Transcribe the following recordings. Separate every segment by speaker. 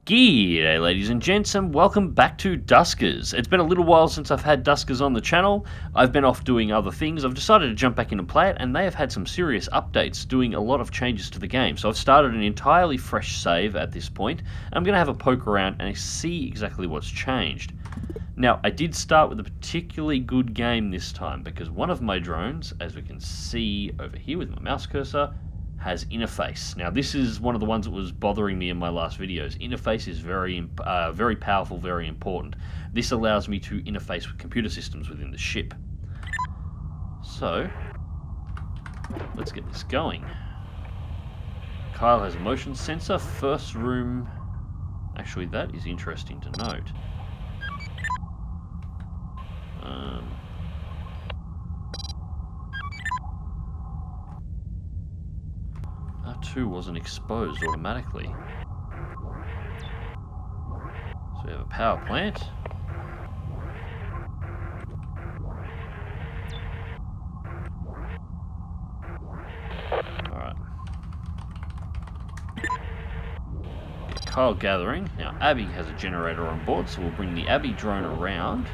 Speaker 1: G'day ladies and gents, and welcome back to Duskers. It's been a little while since I've had Duskers on the channel. I've been off doing other things. I've decided to jump back in and play it, and they have had some serious updates, doing a lot of changes to the game. So I've started an entirely fresh save at this point. I'm going to have a poke around and see exactly what's changed. Now, I did start with a particularly good game this time, because one of my drones, as we can see over here with my mouse cursor, has interface. Now, this is one of the ones that was bothering me in my last videos. Interface is very powerful, very important. This allows me to interface with computer systems within the ship. So, let's get this going. Kyle has a motion sensor. First room... Actually, that is interesting to note. R2 wasn't exposed automatically. So we have a power plant. Alright. Kyle gathering. Now Abby has a generator on board, so we'll bring the Abby drone around.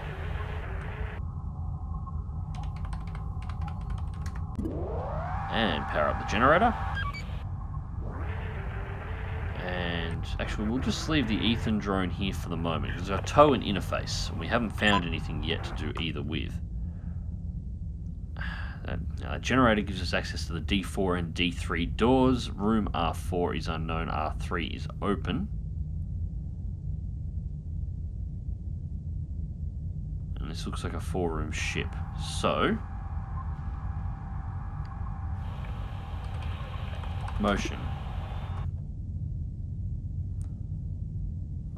Speaker 1: And power up the generator. Actually, we'll just leave the Ethan drone here for the moment, because our tow and interface, and we haven't found anything yet to do either with. That generator gives us access to the D4 and D3 doors. Room R4 is unknown, R3 is open. And this looks like a 4-room ship. So, motion.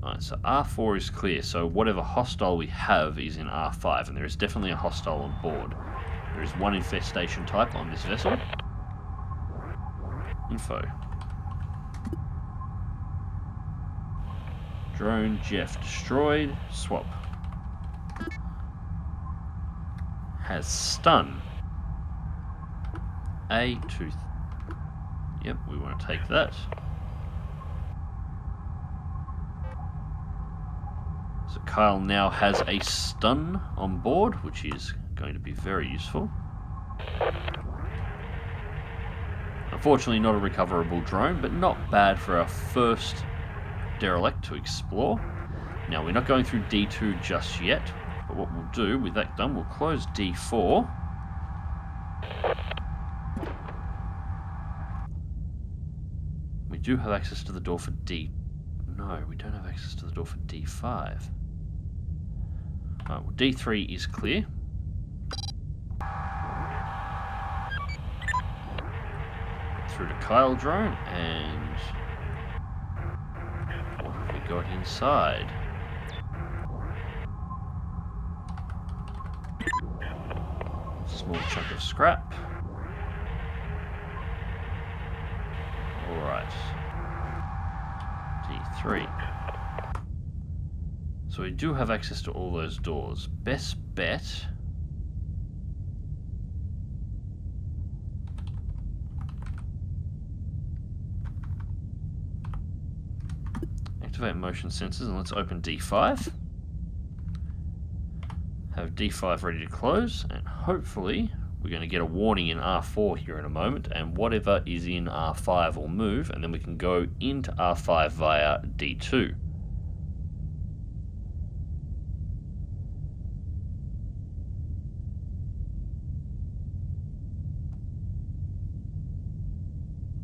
Speaker 1: Alright, so R4 is clear, so whatever hostile we have is in R5, and there is definitely a hostile on board. There is one infestation type on this vessel. Info. Drone Jeff destroyed. Swap. Has stun. A tooth. Yep, we want to take that. So Kyle now has a stun on board, which is going to be very useful. Unfortunately not a recoverable drone, but not bad for our first derelict to explore. Now, we're not going through D2 just yet, but what we'll do with that done, we'll close D4. We do have access to the door for D... No, we don't have access to the door for D5. Alright, well, D3 is clear. Through to Kyle drone, and what have we got inside? Small chunk of scrap. Alright. D3. So we do have access to all those doors. Best bet... Activate motion sensors, and let's open D5. Have D5 ready to close, and hopefully we're going to get a warning in R4 here in a moment, and whatever is in R5 will move, and then we can go into R5 via D2.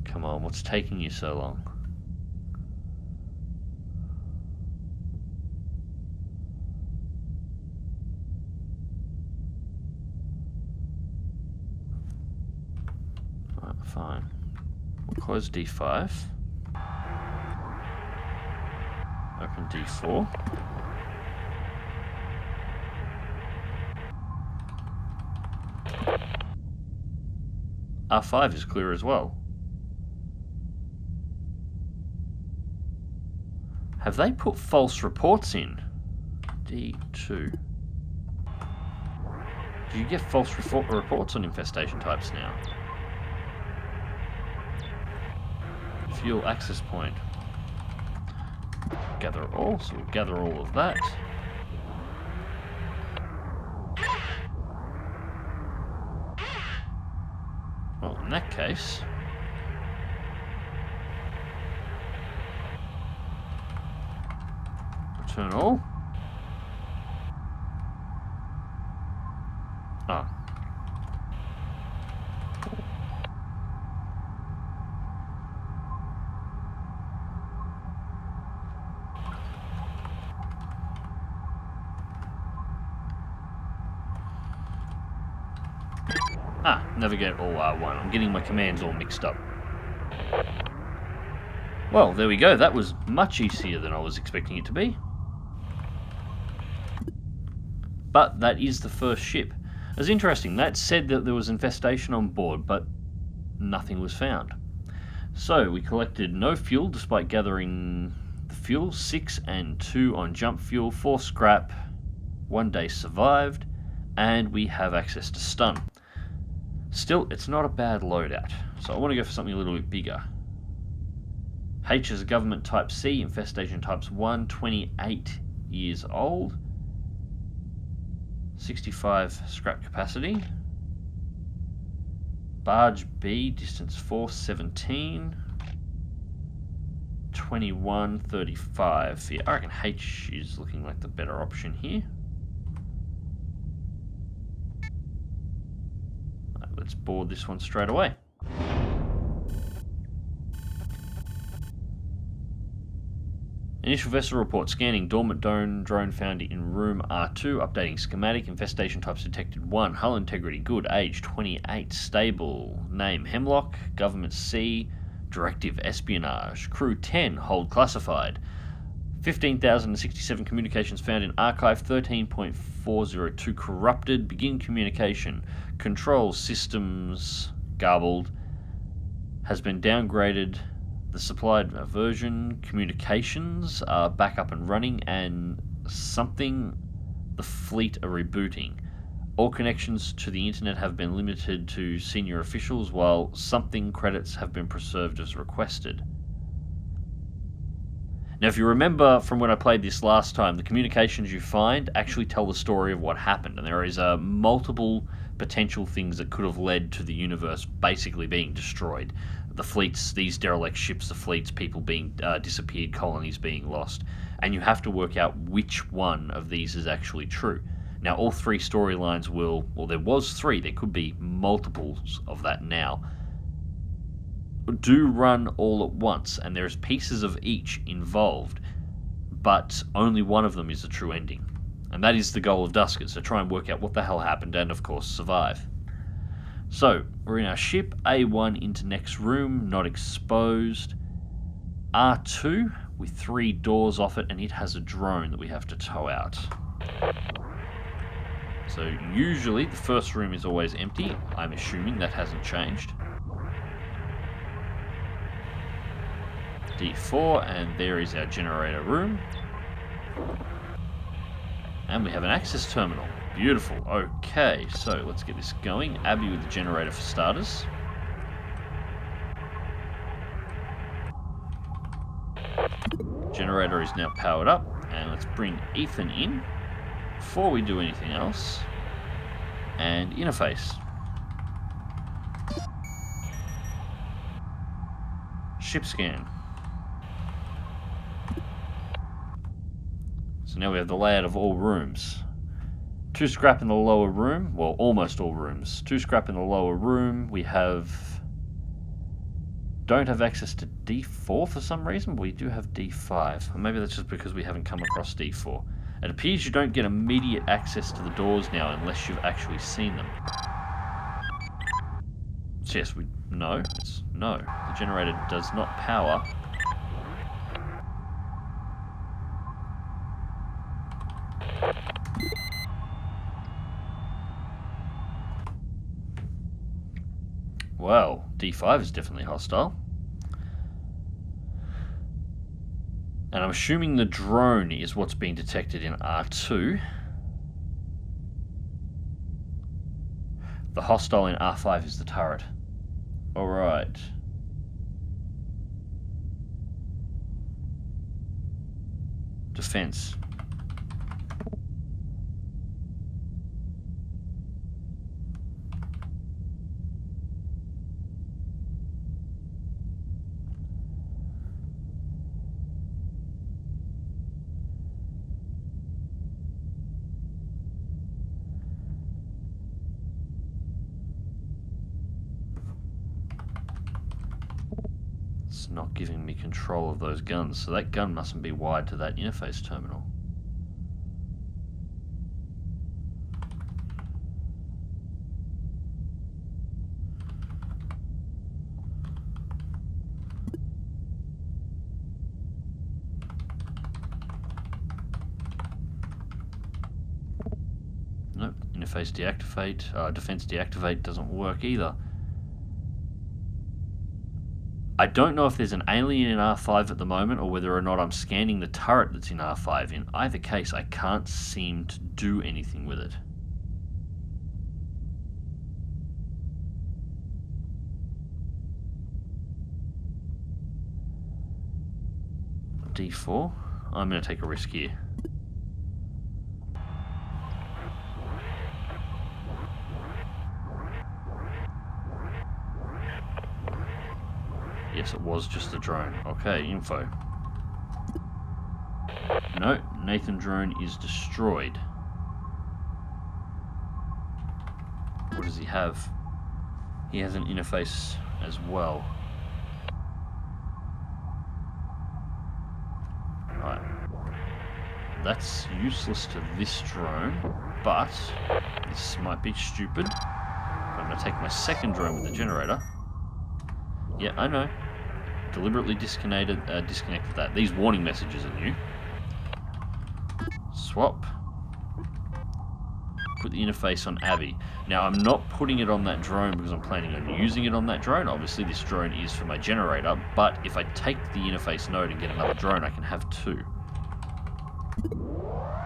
Speaker 1: Come on, what's taking you so long? Alright, fine. We'll close D5. Open D4. R5 is clear as well. Have they put false reports in? D2. Do you get false reports on infestation types now? fuel access point. Gather all, so we'll gather all of that. Well, in that case, return all. Ah. Navigate all R1. I'm getting my commands all mixed up. Well, there we go. That was much easier than I was expecting it to be. But that is the first ship. It's interesting. That said that there was infestation on board, but nothing was found. So we collected no fuel despite gathering the fuel, 6 and 2 on jump fuel, 4 scrap, 1 day survived, and we have access to stun. Still, it's not a bad loadout, so I want to go for something a little bit bigger. H is a government type C, infestation types 1, 28 years old, 65 scrap capacity. Barge B, distance 4, 17, 21, 35. Yeah, I reckon H is looking like the better option here. Let's board this one straight away. Initial vessel report. Scanning dormant drone found in room R2. Updating schematic. Infestation types detected 1. Hull integrity good. Age 28. Stable. Name Hemlock. Government C. Directive espionage. Crew 10. Hold classified. 15,067 communications found in archive. 13.402 corrupted. Begin communication. Control systems garbled. Has been downgraded. The supplied version. Communications are back up and running, and something the fleet are rebooting. All connections to the internet have been limited to senior officials, while something credits have been preserved as requested. Now, if you remember from when I played this last time, the communications you find actually tell the story of what happened, and there is multiple potential things that could have led to the universe basically being destroyed. The fleets, these derelict ships, the fleets, people being disappeared, colonies being lost, and you have to work out which one of these is actually true. Now, all 3 storylines will, well, there was 3, there could be multiples of that now, do run all at once, and there's pieces of each involved, but only one of them is the true ending. And that is the goal of Duskers, to try and work out what the hell happened and, of course, survive. So, we're in our ship, A1 into next room, not exposed. R2 with 3 doors off it, and it has a drone that we have to tow out. So, usually the first room is always empty. I'm assuming that hasn't changed. D4, and there is our generator room. And we have an access terminal. Beautiful. Okay, so let's get this going. Abby with the generator for starters. Generator is now powered up, and let's bring Ethan in before we do anything else. And interface. Ship scan. So now we have the layout of all rooms. 2 scrap in the lower room, well, almost all rooms. 2 scrap in the lower room. We don't have access to D4 for some reason, but we do have D5. Or maybe that's just because we haven't come across D4. It appears you don't get immediate access to the doors now unless you've actually seen them. So yes, no. The generator does not power. Well, D5 is definitely hostile. And I'm assuming the drone is what's being detected in R2. The hostile in R5 is the turret. Alright. defense. It's not giving me control of those guns, so that gun mustn't be wired to that interface terminal. Nope, interface deactivate, defense deactivate doesn't work either. I don't know if there's an alien in R5 at the moment or whether or not I'm scanning the turret that's in R5. In either case, I can't seem to do anything with it. D4? I'm going to take a risk here. Yes, it was just a drone. Okay, info. No, Nathan drone is destroyed. What does he have? He has an interface as well. Right. That's useless to this drone, but this might be stupid. I'm going to take my second drone with the generator. Yeah, I know. Deliberately disconnected that. These warning messages are new. Swap. Put the interface on Abby. Now, I'm not putting it on that drone because I'm planning on using it on that drone. Obviously, this drone is for my generator, but if I take the interface node and get another drone, I can have two.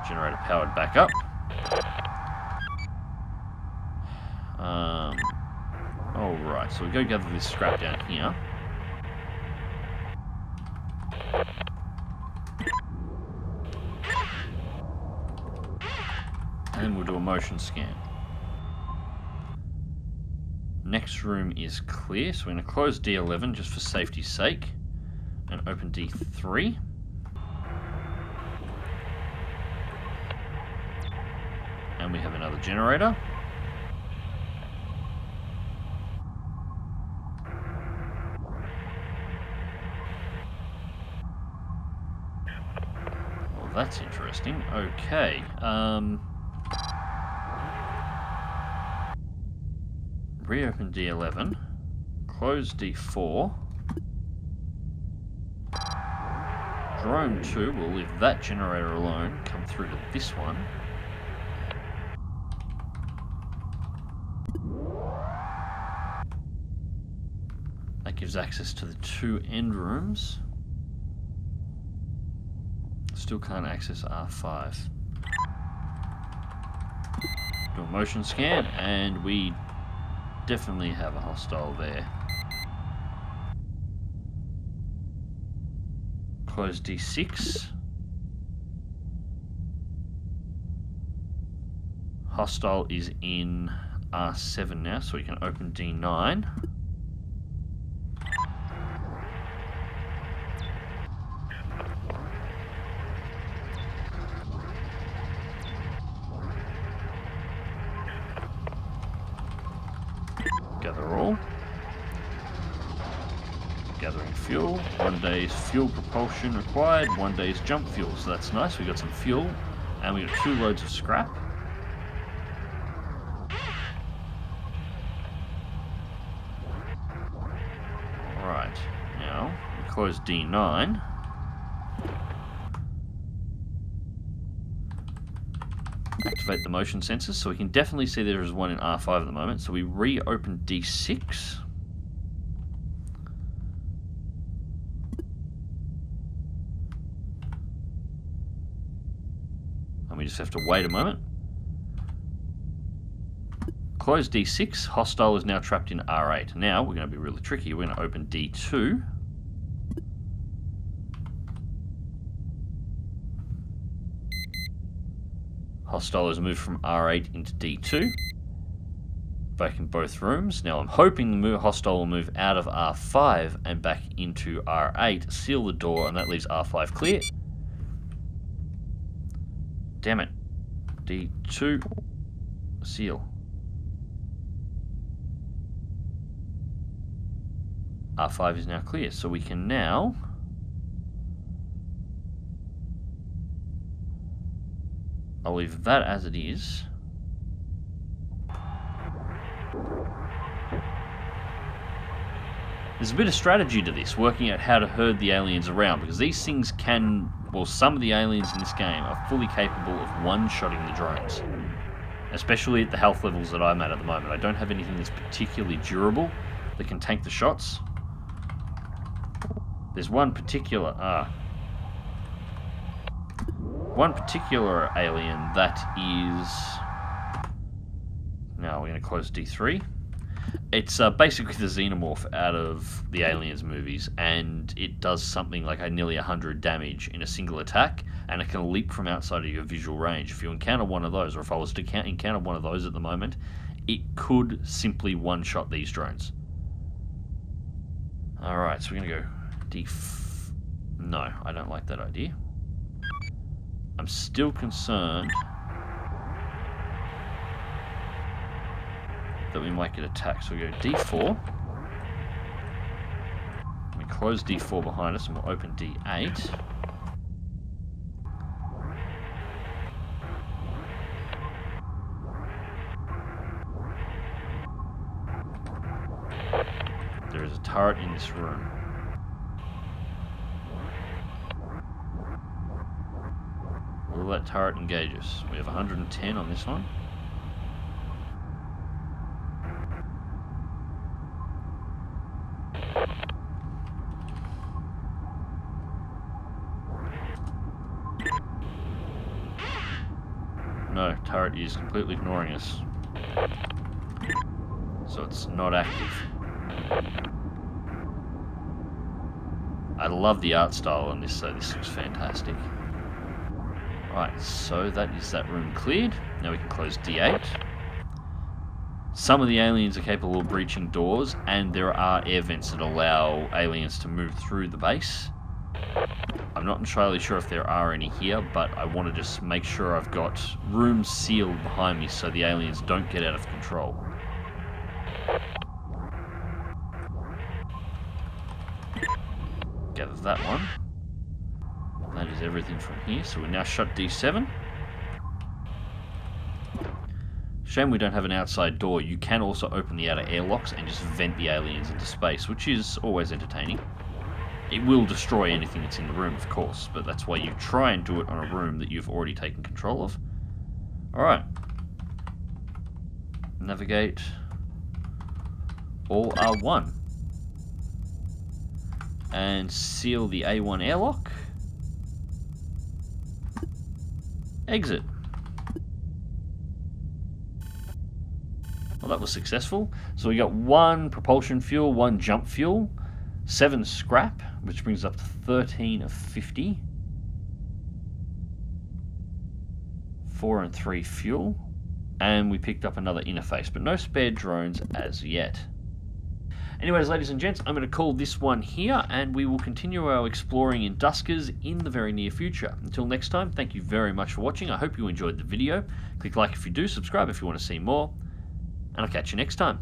Speaker 1: Generator powered back up. Alright, so we go gather this scrap down here. And then we'll do a motion scan. Next room is clear, so we're going to close D11 just for safety's sake. And open D3. And we have another generator. Well, that's interesting. Okay. Reopen D11. Close D4. Drone 2 will leave that generator alone. Come through to this one. That gives access to the two end rooms. Still can't access R5. Do a motion scan, and we definitely have a hostile there. Close D6. Hostile is in R7 now, so we can open D9. Gather all. Gathering fuel. 1 day's fuel propulsion required. 1 day's jump fuel. So that's nice. We got some fuel, and we got 2 loads of scrap. Alright, now we close D9. Activate the motion sensors, so we can definitely see there is one in R5 at the moment. So we reopen D6. And we just have to wait a moment. Close D6. Hostile is now trapped in R8. Now we're going to be really tricky. We're going to open D2. Hostile has moved from R8 into D2. Back in both rooms. Now I'm hoping the hostile will move out of R5 and back into R8, seal the door, and that leaves R5 clear. Damn it. D2. Seal. R5 is now clear, so we can now I'll leave that as it is. There's a bit of strategy to this, working out how to herd the aliens around, because these things can, well, some of the aliens in this game are fully capable of one-shotting the drones. Especially at the health levels that I'm at the moment. I don't have anything that's particularly durable that can tank the shots. There's one particular alien that is... Now we're going to close D3. It's basically the xenomorph out of the Aliens movies, and it does something like nearly 100 damage in a single attack, and it can leap from outside of your visual range. If you encounter one of those, or if I was to encounter one of those at the moment, it could simply one-shot these drones. Alright, so we're going to go No, I don't like that idea. I'm still concerned that we might get attacked. So we go D4. We close D4 behind us and we'll open D8. There is a turret in this room. Will that turret engage us? We have 110 on this one. No, turret is completely ignoring us. So it's not active. I love the art style on this, so this looks fantastic. Right, so that is that room cleared. Now we can close D8. Some of the aliens are capable of breaching doors, and there are air vents that allow aliens to move through the base. I'm not entirely sure if there are any here, but I want to just make sure I've got rooms sealed behind me so the aliens don't get out of control. Gather that one. That is everything from here, so we now shut D7. Shame we don't have an outside door. You can also open the outer airlocks and just vent the aliens into space, which is always entertaining. It will destroy anything that's in the room, of course, but that's why you try and do it on a room that you've already taken control of. Alright. Navigate. All R1. And seal the A1 airlock. Exit. Well, that was successful. So we got 1 propulsion fuel, 1 jump fuel, 7 scrap, which brings up to 13 of 50. 4 and 3 fuel. And we picked up another interface, but no spare drones as yet. Anyways, ladies and gents, I'm going to call this one here, and we will continue our exploring in Duskers in the very near future. Until next time, thank you very much for watching. I hope you enjoyed the video. Click like if you do, subscribe if you want to see more, and I'll catch you next time.